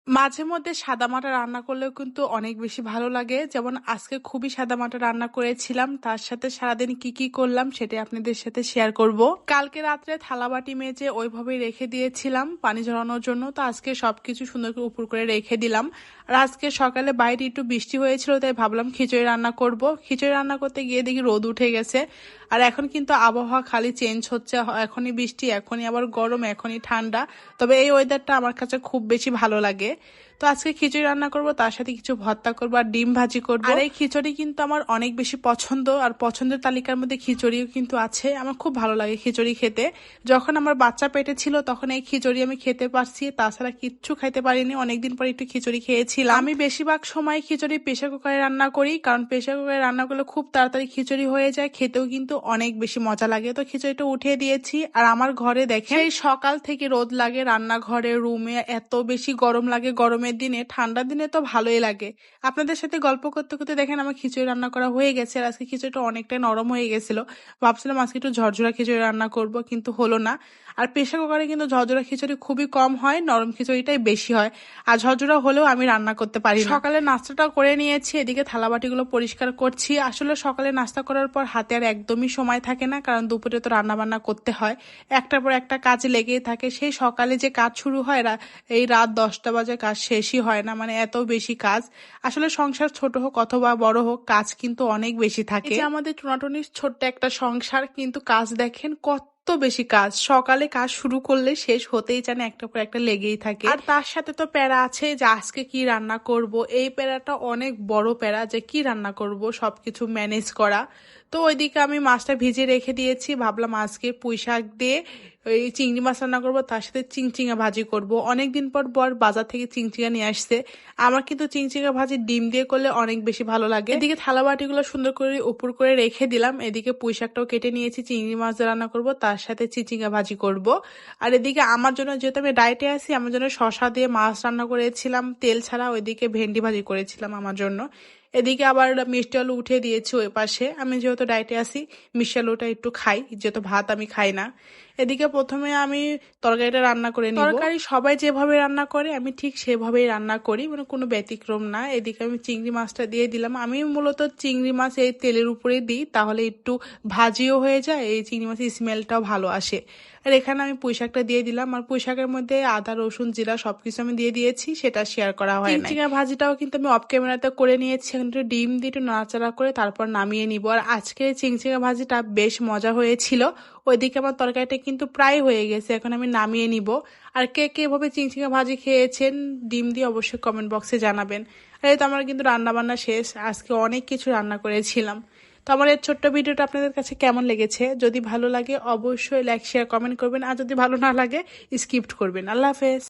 মাঝে মধ্যে সাদামাটা রান্না করলেও কিন্তু অনেক বেশি ভালো লাগে। যেমন আজকে খুবই সাদামাটা রান্না করেছিলাম। তার সাথে সারাদিন কি কি করলাম সেটাই আপনাদের সাথে শেয়ার করব। কালকে রাত্রে থালাবাটি মেজে ওইভাবেই রেখে দিয়েছিলাম পানি ঝরানোর জন্য। তো আজকে সবকিছু সুন্দর করে উপর করে রেখে দিলাম। আর আজকে সকালে বাইরে একটু বৃষ্টি হয়েছিল, তাই ভাবলাম খিচুড়ি রান্না করব। খিচুড়ি রান্না করতে গিয়ে দেখি রোদ উঠে গেছে। আর এখন কিন্তু আবহাওয়া খালি চেঞ্জ হচ্ছে, এখনই বৃষ্টি, এখনই আবার গরম, এখনই ঠান্ডা। তবে এই ওয়েদারটা আমার কাছে খুব বেশি ভালো লাগে। তো আজকে খিচুড়ি রান্না করব, তার সাথে কিছু ভর্তা করবো আর ডিম ভাজি করব। আর এই খিচুড়ি কিন্তু আমার অনেক বেশি পছন্দ, আর পছন্দের তালিকার মধ্যে খিচুড়িও কিন্তু আছে। আমার খুব ভালো লাগে খিচুড়ি খেতে। যখন আমার বাচ্চা পেটে ছিল তখন এই খিচুড়ি আমি খেতে পারছি, তাছাড়া কিচ্ছু খাইতে পারিনি। অনেকদিন পর একটু খিচুড়ি খেয়েছিলাম। আমি বেশিরভাগ সময় খিচুড়ি প্রেসার কুকারে রান্না করি, কারণ প্রেসার কুকারে রান্না করলে খুব তাড়াতাড়ি খিচুড়ি হয়ে যায়, খেতেও কিন্তু অনেক বেশি মজা লাগে। তো খিচুড়িটা উঠিয়ে দিয়েছি। আর আমার ঘরে দেখেন সেই সকাল থেকে রোদ লাগে, রান্নাঘরে রুমে এত বেশি গরম লাগে। গরমের দিনে, ঠান্ডার দিনে তো ভালোই লাগে। আপনাদের সাথে গল্প করতে করতে দেখেন আমার খিচুড়ি রান্না করা হয়ে গেছে। আর আজকে খিচুড়িটা অনেকটাই নরম হয়ে গেছিল। ভাবছিলাম আজকে একটু ঝরঝরা খিচুড়ি রান্না করব, কিন্তু হলো না। আর প্রেসার কুকারে কিন্তু ঝরঝরা খিচুড়ি খুবই কম হয়, নরম খিচুড়িটাই বেশি হয়। আর ঝরঝরা হলেও আমি রান্না করতে পারি না। সকালে নাস্তাটা করে নিয়েছি, এদিকে থালাবাটিগুলো পরিষ্কার করছি। আসলে সকালে নাস্তা করার পর হাতে আর একদমই সময় থাকে না, কারণ দুপুরে তো রান্না বান্না করতে হয়। একটার পর একটা কাজ লেগেই থাকে। সেই সকালে যে কাজ শুরু হয় এই রাত 10টা বাজে কাজ শেষই হয় না, মানে এত বেশি কাজ। আসলে সংসার ছোট হোক অথবা বড় হোক, কাজ কিন্তু অনেক বেশি থাকে। এই যে আমাদের টুনাটুনির ছোট্ট একটা সংসার, কিন্তু কাজ দেখেন কত বেশি কাজ। সকালে কাজ শুরু করলে শেষ হতেই জানে একটার পর একটা লেগেই থাকে। আর তার সাথে তো প্যারা আছে যে আজকে কি রান্না করব। এই প্যারাটা অনেক বড় প্যারা, যে কি রান্না করব সবকিছু ম্যানেজ করা। তো ওইদিকে আমি মাছটা ভিজিয়ে রেখে দিয়েছি। ভাবলাম আজকে পুঁই শাক দিয়ে ওই চিংড়ি মাছ রান্না করবো, তার সাথে চিংচিঙা ভাজি করব। অনেকদিন পর বাজার থেকে চিংচিঙা নিয়ে আসছে। আমার কিন্তু চিংচিঙা ভাজি ডিম দিয়ে করলে অনেক বেশি ভালো লাগে। এদিকে থালা বাটিগুলো সুন্দর করে উপর করে রেখে দিলাম। এদিকে পুঁই শাকটাও কেটে নিয়েছি, চিংড়ি মাছ রান্না করব, তার সাথে চিংচিঙা ভাজি করব। আর এদিকে আমার জন্য, যেহেতু আমি ডায়েটে আছি, আমার জন্য শশা দিয়ে মাছ রান্না করেছিলাম তেল ছাড়া। ওইদিকে ভেন্ডি ভাজি করেছিলাম আমার জন্য। এদিকে আবার মিষ্টি আলু উঠিয়ে দিয়েছি ওই পাশে। আমি যেহেতু ডায়েটে আছি, মিষ্টি আলুটা একটু খাই, যেহেতু ভাত আমি খাই না। এদিকে প্রথমে আমি তরকারিটা রান্না করে নিব। তরকারি সবাই যেভাবে রান্না করে আমি ঠিক সেভাবেই রান্না করি, মানে কোনো ব্যতিক্রম না। এদিকে আমি চিংড়ি মাছটা দিয়ে দিলাম। আমি মূলত চিংড়ি মাছ এই তেলের উপরে দিই, তাহলে একটু ভাজিও হয়ে যায়, এই চিংড়ি মাছের স্মেলটাও ভালো আসে। আর এখানে আমি পুঁই শাকটা দিয়ে দিলাম। আর পুঁই শাকের মধ্যে আদা রসুন জিরা সবকিছু আমি দিয়ে দিয়েছি, সেটা শেয়ার করা হয় না। চিংড়ি ভাজিটাও কিন্তু আমি অফ ক্যামেরাতে করে নিয়েছি। একটু ডিম দিয়ে একটু নাড়াচাড়া করে তারপর নামিয়ে নিব। আর আজকে চিংড়ি ভাজিটা বেশ মজা হয়েছিল। ওইদিকে আমার তরকারিটা কিন্তু প্রায় হয়ে গেছে, এখন আমি নামিয়ে নিব। আর কে কে এভাবে চিংড়ি ভাজি খেয়েছেন ডিম দিয়ে অবশ্যই কমেন্ট বক্সে জানাবেন। আর এই তো আমার কিন্তু রান্না বান্না শেষ। আজকে অনেক কিছু রান্না করেছিলাম। তো আমার এই ছোট্ট ভিডিওটা আপনাদের কাছে কেমন লেগেছে? যদি ভালো লাগে অবশ্যই লাইক শেয়ার কমেন্ট করবেন, আর যদি ভালো না লাগে স্কিপ করবেন। আল্লাহ হাফেজ।